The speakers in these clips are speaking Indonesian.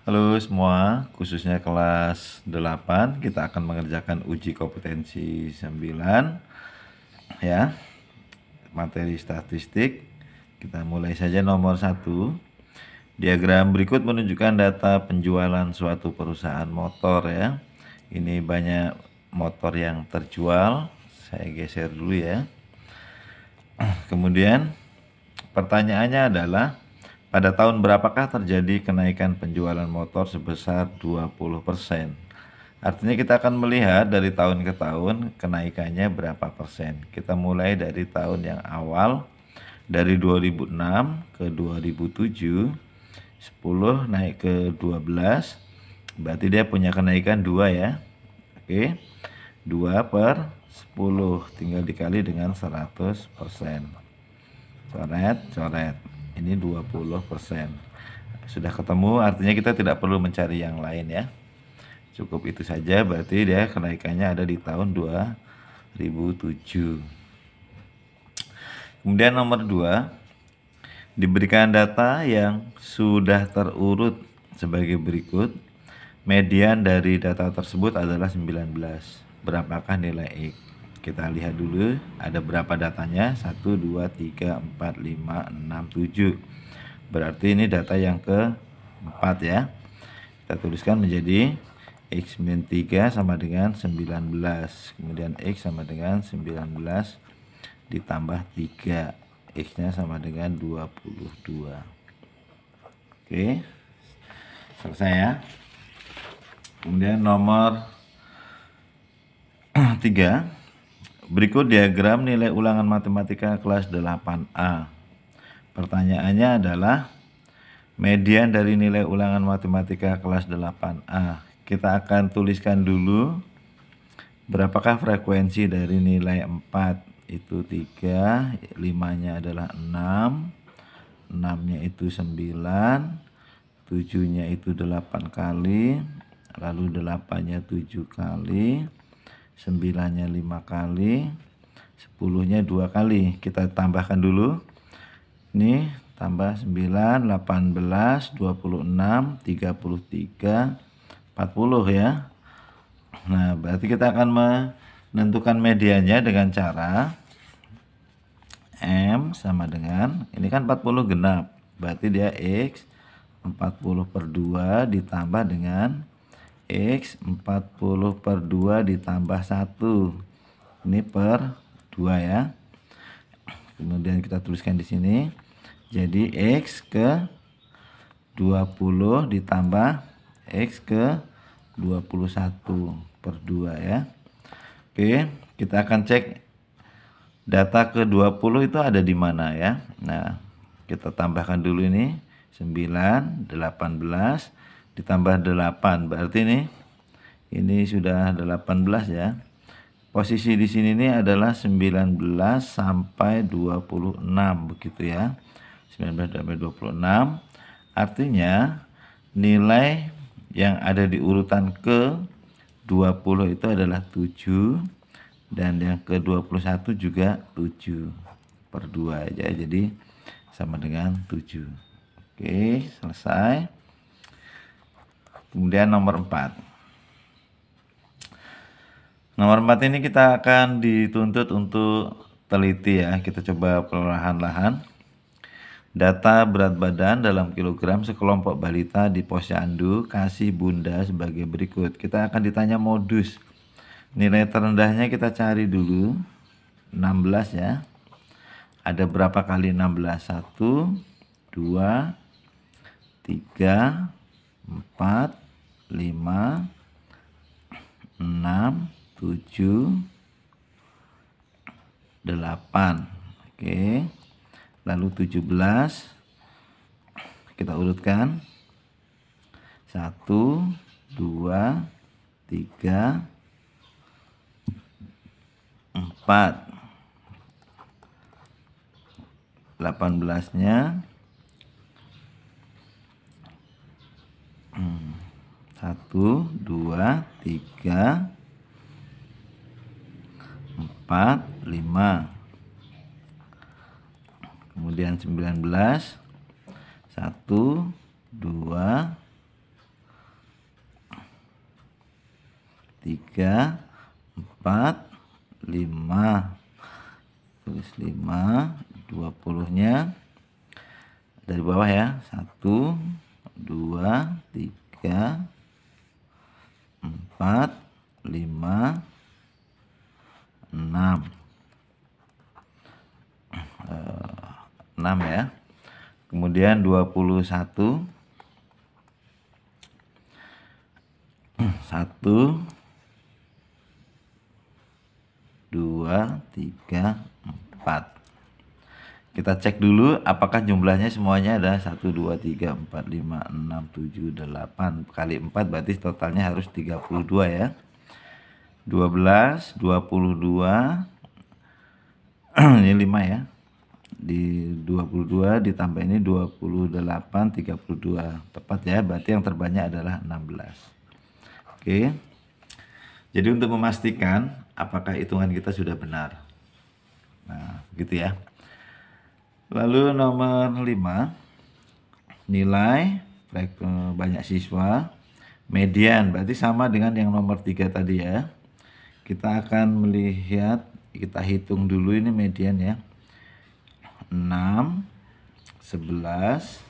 Halo semua, khususnya kelas 8 kita akan mengerjakan uji kompetensi 9 ya, materi statistik. Kita mulai saja nomor 1. Diagram berikut menunjukkan data penjualan suatu perusahaan motor ya. Ini banyak motor yang terjual. Saya geser dulu ya. Kemudian pertanyaannya adalah pada tahun berapakah terjadi kenaikan penjualan motor sebesar 20%? Artinya kita akan melihat dari tahun ke tahun kenaikannya berapa persen. Kita mulai dari tahun yang awal, dari 2006 ke 2007, 10 naik ke 12, berarti dia punya kenaikan 2 ya. Oke, 2 per 10 tinggal dikali dengan 100%. Coret, coret. Ini 20%. Sudah ketemu, artinya kita tidak perlu mencari yang lain ya. Cukup itu saja, berarti dia kenaikannya ada di tahun 2007. Kemudian nomor 2, diberikan data yang sudah terurut sebagai berikut. Median dari data tersebut adalah 19. Berapakah nilai X? Kita lihat dulu ada berapa datanya. 1, 2, 3, 4, 5, 6, 7. Berarti ini data yang keempat ya. Kita tuliskan menjadi X min 3 sama dengan 19. Kemudian X sama dengan 19 ditambah 3. X nya sama dengan 22. Oke, selesai ya. Kemudian nomor 3, berikut diagram nilai ulangan matematika kelas 8A. Pertanyaannya adalah median dari nilai ulangan matematika kelas 8A. Kita akan tuliskan dulu berapakah frekuensi dari nilai 4 itu 3, 5-nya adalah 6, 6-nya itu 9, 7-nya itu 8 kali, lalu 8-nya 7 kali, 9-nya 5 kali, 10-nya 2 kali. Kita tambahkan dulu. Ini tambah 9, 18, 26, 33, 40 ya. Nah, berarti kita akan menentukan mediannya dengan cara M sama dengan, ini kan 40 genap, berarti dia X 40 per 2 ditambah dengan X 40 per 2 ditambah 1. Ini per 2 ya. Kemudian kita tuliskan di sini. Jadi X ke 20 ditambah X ke 21 per 2 ya. Oke, kita akan cek data ke 20 itu ada di mana ya. Nah, kita tambahkan dulu ini 9, 18 ditambah 8. Berarti ini sudah 18 ya. Posisi di sini ini adalah 19 sampai 26 begitu ya. 19 sampai 26. Artinya nilai yang ada di urutan ke 20 itu adalah 7 dan yang ke 21 juga 7 per 2 aja, jadi sama dengan 7. Oke, selesai. Kemudian nomor 4. Nomor 4 ini kita akan dituntut untuk teliti ya. Kita coba perlahan-lahan. Data berat badan dalam kilogram sekelompok balita di posyandu kasih bunda sebagai berikut. Kita akan ditanya modus. Nilai terendahnya kita cari dulu. 16 ya. Ada berapa kali 16? 1, 2, 3, 4, 5, 6, 7, 8. Oke. Lalu 17 kita urutkan 1, 2, 3, 4. 18-nya 1, 2, 3, 4, 5. Kemudian 19 1, 2, 3, 4, 5. Tulis 5, 20-nya dari bawah ya. 1, 2, 3, 4, 5, 6. 6 ya. Kemudian 21. 1, 2, 3, 4. Kita cek dulu apakah jumlahnya semuanya ada 1, 2, 3, 4, 5, 6, 7, 8. Kali 4 berarti totalnya harus 32 ya. 12, 22. Ini 5 ya. Di 22 ditambah ini 28, 32. Tepat ya, berarti yang terbanyak adalah 16. Oke. Jadi untuk memastikan apakah hitungan kita sudah benar. Nah, begitu ya. Lalu nomor 5, nilai banyak siswa median, berarti sama dengan yang nomor 3 tadi ya. Kita akan melihat, kita hitung dulu ini median ya. 6, 11,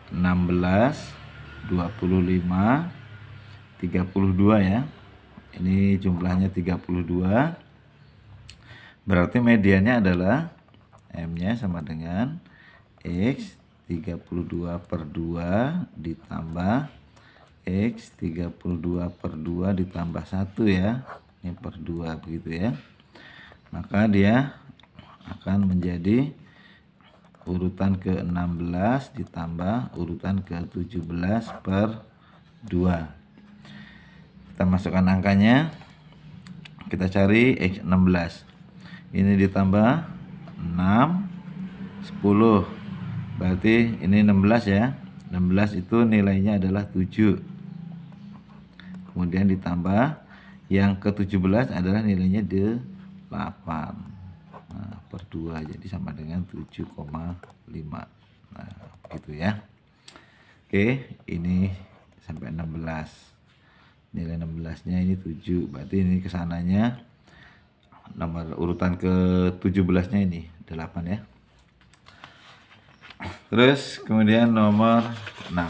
16, 25, 32 ya. Ini jumlahnya 32. Berarti mediannya adalah M-nya sama dengan X 32 per 2 ditambah X 32 per 2 ditambah 1 ya. Ini per 2 begitu ya. Maka dia akan menjadi urutan ke-16 ditambah urutan ke-17 per 2. Kita masukkan angkanya. Kita cari X16. Ini ditambah 6, 10. Berarti ini 16 ya. 16 itu nilainya adalah 7. Kemudian ditambah yang ke-17 adalah nilainya 8. Nah, per 2 jadi sama dengan 7,5. Nah, gitu ya. Oke, ini sampai 16. Nilai 16-nya ini 7. Berarti ini kesananya nomor urutan ke-17-nya ini 8 ya. Terus kemudian nomor 6.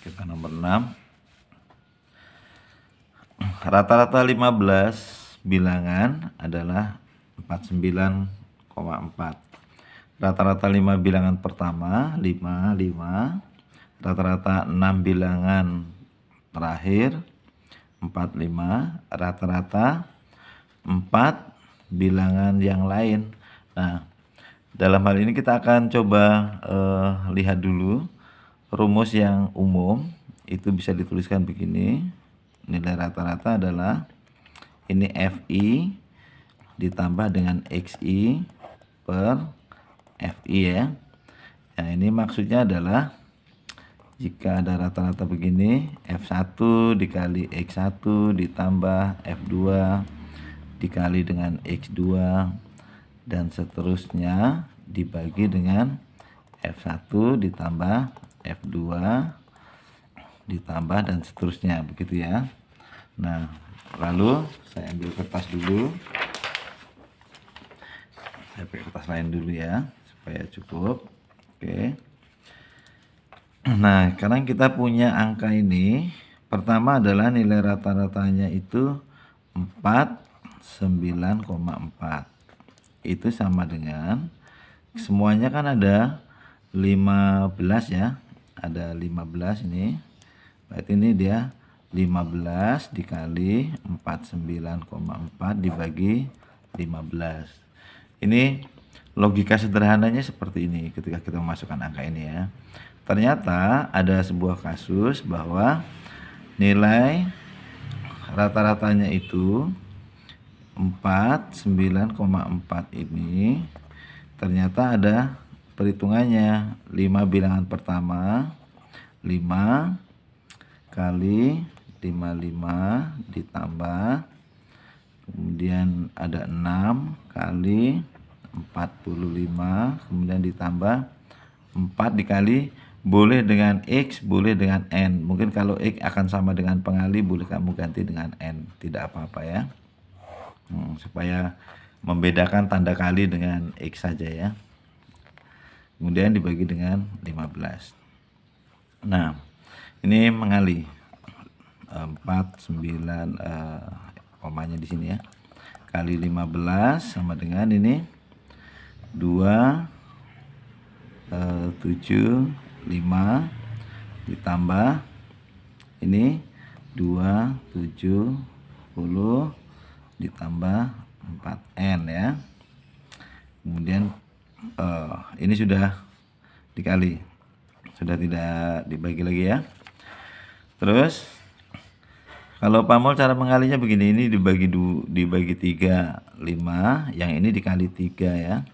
Kita nomor 6. Rata-rata 15 bilangan adalah 49,4. Rata-rata 5 bilangan pertama 5, 5. Rata-rata 6 bilangan terakhir 45, rata-rata 4 bilangan yang lain. Nah, dalam hal ini kita akan coba lihat dulu rumus yang umum. Itu bisa dituliskan begini. Nilai rata-rata adalah ini FI ditambah dengan XI per FI ya. Nah, ini maksudnya adalah jika ada rata-rata begini, F1 dikali X1 ditambah F2 dikali dengan X2 dan seterusnya dibagi dengan F1 ditambah F2 ditambah dan seterusnya, begitu ya. Nah, lalu saya ambil kertas dulu. Saya pakai kertas lain dulu ya, supaya cukup. Oke. Nah, sekarang kita punya angka ini. Pertama adalah nilai rata-ratanya itu 49,4. Itu sama dengan semuanya kan ada 15 ya. Ada 15 ini. Berarti ini dia 15 dikali 49,4 dibagi 15. Ini logika sederhananya seperti ini ketika kita memasukkan angka ini ya. Ternyata ada sebuah kasus bahwa nilai rata-ratanya itu 49,4 ini ternyata ada perhitungannya. 5 bilangan pertama 5 kali 55 ditambah, kemudian ada 6 kali 45, kemudian ditambah 4 dikali boleh dengan X, boleh dengan N. Mungkin kalau X akan sama dengan pengali, boleh kamu ganti dengan N, tidak apa-apa ya. Supaya membedakan tanda kali dengan X saja ya. Kemudian dibagi dengan 15. Nah, ini mengali 4, 9 komanya di sini ya. Kali 15 sama dengan ini 2, 7, 5 ditambah ini 2, 7, 10 ditambah 4N ya. Kemudian ini sudah dikali, sudah tidak dibagi lagi ya. Terus kalau pamol cara mengalinya begini, ini dibagi 3, 5, yang ini dikali 3 ya.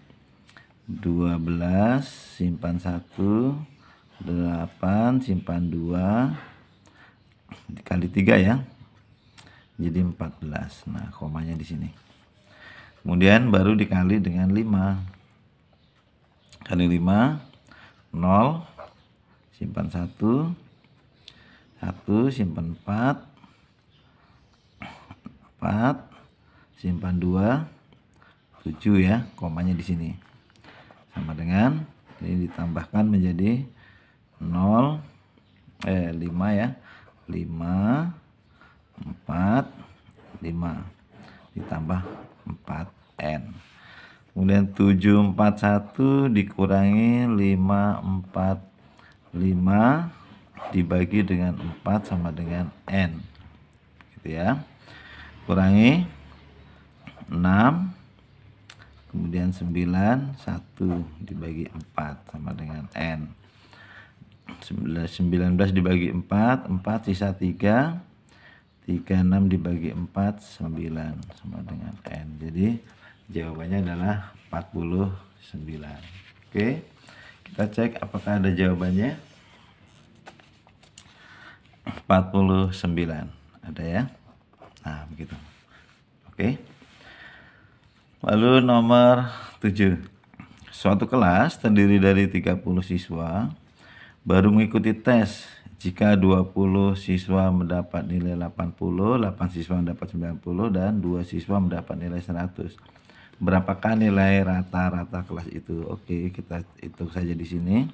12 simpan 1, 8 simpan 2 dikali 3 ya. Jadi 14. Nah, komanya di sini. Kemudian baru dikali dengan 5. Kali 5 0 simpan 1 simpan 4 simpan 2 7 ya, komanya di sini. Sama dengan ini ditambahkan menjadi 5 ya. 5 4 5 ditambah 4N. Kemudian 741 dikurangi 545 dibagi dengan 4 sama dengan N. Gitu ya. Kurangi 6, kemudian 9, 1 dibagi 4 sama dengan N. 19 dibagi 4, 4 sisa 3, 36 dibagi 4, 9 sama dengan N. Jadi jawabannya adalah 49. Oke, kita cek apakah ada jawabannya. 49 ada ya. Nah, begitu. Oke. Lalu nomor 7. Suatu kelas terdiri dari 30 siswa baru mengikuti tes. Jika 20 siswa mendapat nilai 80, 8 siswa mendapat 90 dan 2 siswa mendapat nilai 100. Berapakah nilai rata-rata kelas itu? Oke, kita hitung saja di sini.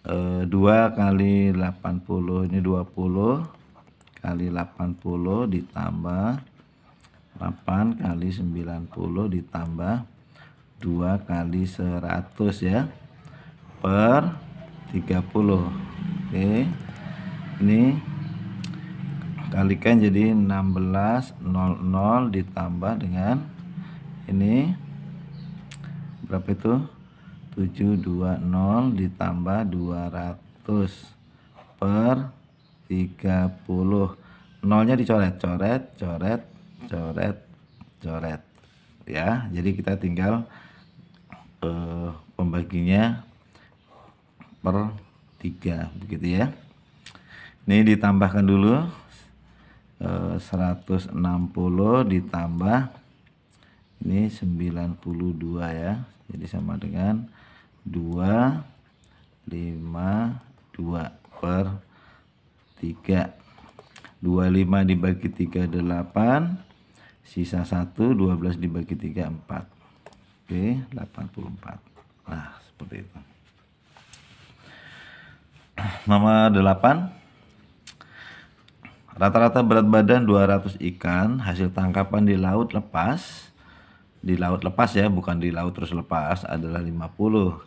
2 kali 80 ini 20 kali 80 ditambah 8 kali 90 ditambah 2 kali 100 ya, per 30. Oke, ini kalikan jadi 1600 ditambah dengan ini berapa itu, 720 ditambah 200 per 30. Nolnya dicoret, coret ya. Jadi kita tinggal pembaginya per 3 begitu ya. Ini ditambahkan dulu 160 ditambah ini 92 ya. Jadi sama dengan 252 per 3. 25 dibagi 3 8, sisa 1, 12 dibagi 3 4. Oke, 84. Nah, seperti itu. Nomor 8. Rata-rata berat badan 200 ikan hasil tangkapan di laut lepas. Di laut lepas ya, bukan di laut terus lepas, adalah 50.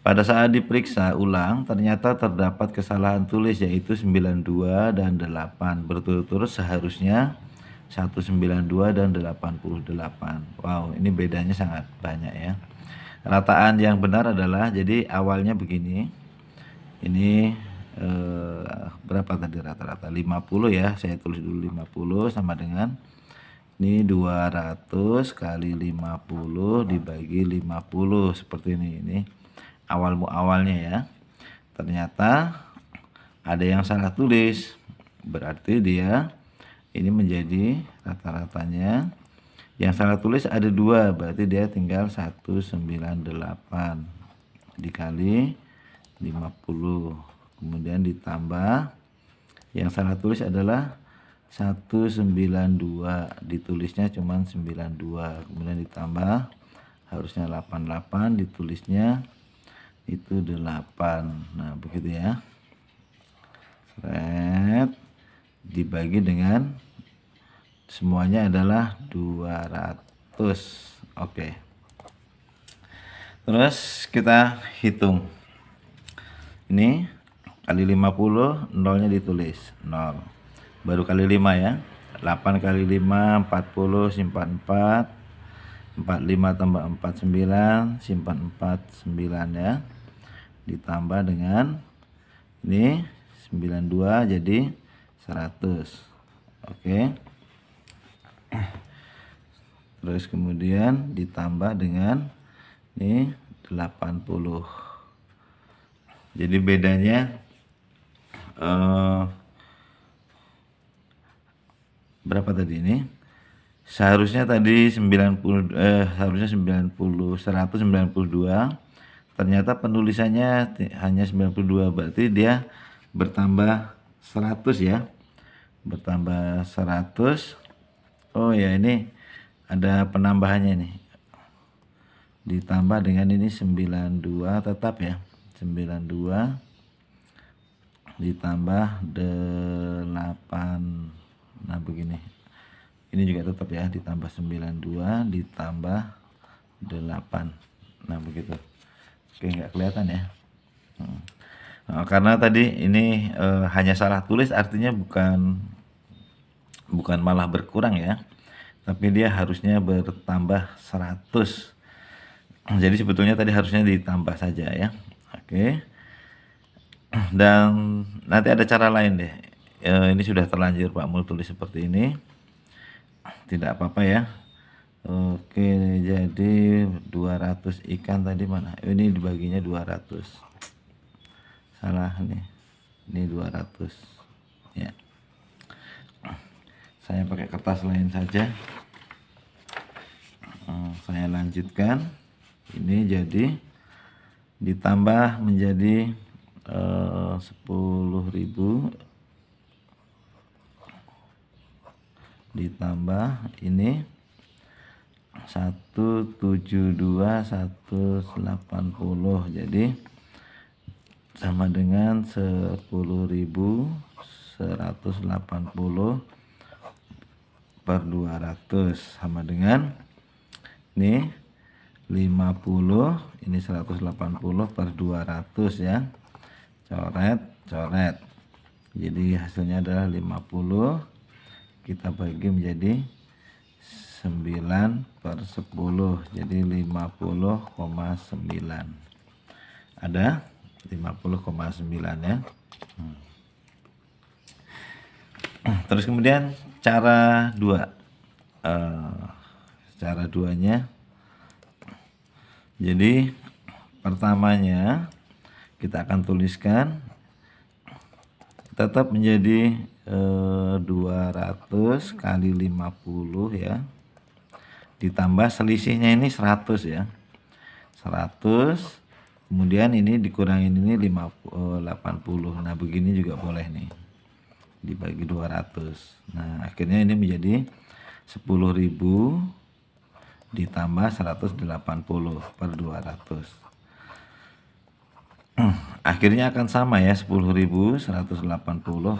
Pada saat diperiksa ulang, ternyata terdapat kesalahan tulis yaitu 92 dan 8. Berturut-turut seharusnya 192 dan 88. Wow, ini bedanya sangat banyak ya. Rataan yang benar adalah, jadi awalnya begini. Ini berapa tadi rata-rata? 50 ya, saya tulis dulu 50 sama dengan ini 200 kali 50 dibagi 50 seperti ini. Ini awalnya ya. Ternyata ada yang salah tulis. Berarti dia ini menjadi rata-ratanya. Yang salah tulis ada 2, berarti dia tinggal 198. dikali 50, kemudian ditambah, yang salah tulis adalah 192, ditulisnya cuman 92, kemudian ditambah, harusnya 88, ditulisnya itu 8. Nah begitu ya, seret, dibagi dengan semuanya adalah 200. Oke, terus kita hitung ini kali 50, nolnya ditulis 0, baru kali 5 ya, 8 kali 5 40, simpan 4, 45 tambah 4 9, simpan 4 9 ya, ditambah dengan ini 92 jadi 100. Oke, terus kemudian ditambah dengan ini 80. Jadi bedanya berapa tadi ini? Seharusnya tadi 90, harusnya 90, 192. Ternyata penulisannya hanya 92, berarti dia bertambah 100 ya. Bertambah 100. Oh ya, ini ada penambahannya nih. Ditambah dengan ini 92 tetap ya. 92 ditambah 8. Nah begini, ini juga tetap ya, ditambah 92 ditambah 8. Nah begitu. Oke, nggak kelihatan ya. Nah, karena tadi ini hanya salah tulis, artinya bukan malah berkurang ya, tapi dia harusnya bertambah 100. Jadi sebetulnya tadi harusnya ditambah saja ya. Oke, dan nanti ada cara lain deh. Ini sudah terlanjur Pak Mul tulis seperti ini, tidak apa-apa ya. Oke, jadi 200 ikan tadi mana? Ini dibaginya 200, salah nih, ini 200 ya. Saya pakai kertas lain saja. Saya lanjutkan, ini jadi ditambah menjadi 10.000, ditambah ini 172 180, jadi sama dengan 10.180 per 200 sama dengan ini 50, ini 180 per 200 ya. Coret, jadi hasilnya adalah 50, kita bagi menjadi 9 per 10, jadi 50,9. Ada 50,9 ya. Terus kemudian cara 2, cara 2-nya, jadi pertamanya kita akan tuliskan tetap menjadi 200 kali 50 ya, ditambah selisihnya ini 100 ya, 100, kemudian ini dikurangin ini 80. Nah begini juga boleh nih, dibagi 200. Nah akhirnya ini menjadi 10.000 ditambah 180 per 200. Akhirnya akan sama ya, 10.180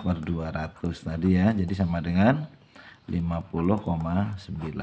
per 200 tadi ya, jadi sama dengan 50,9.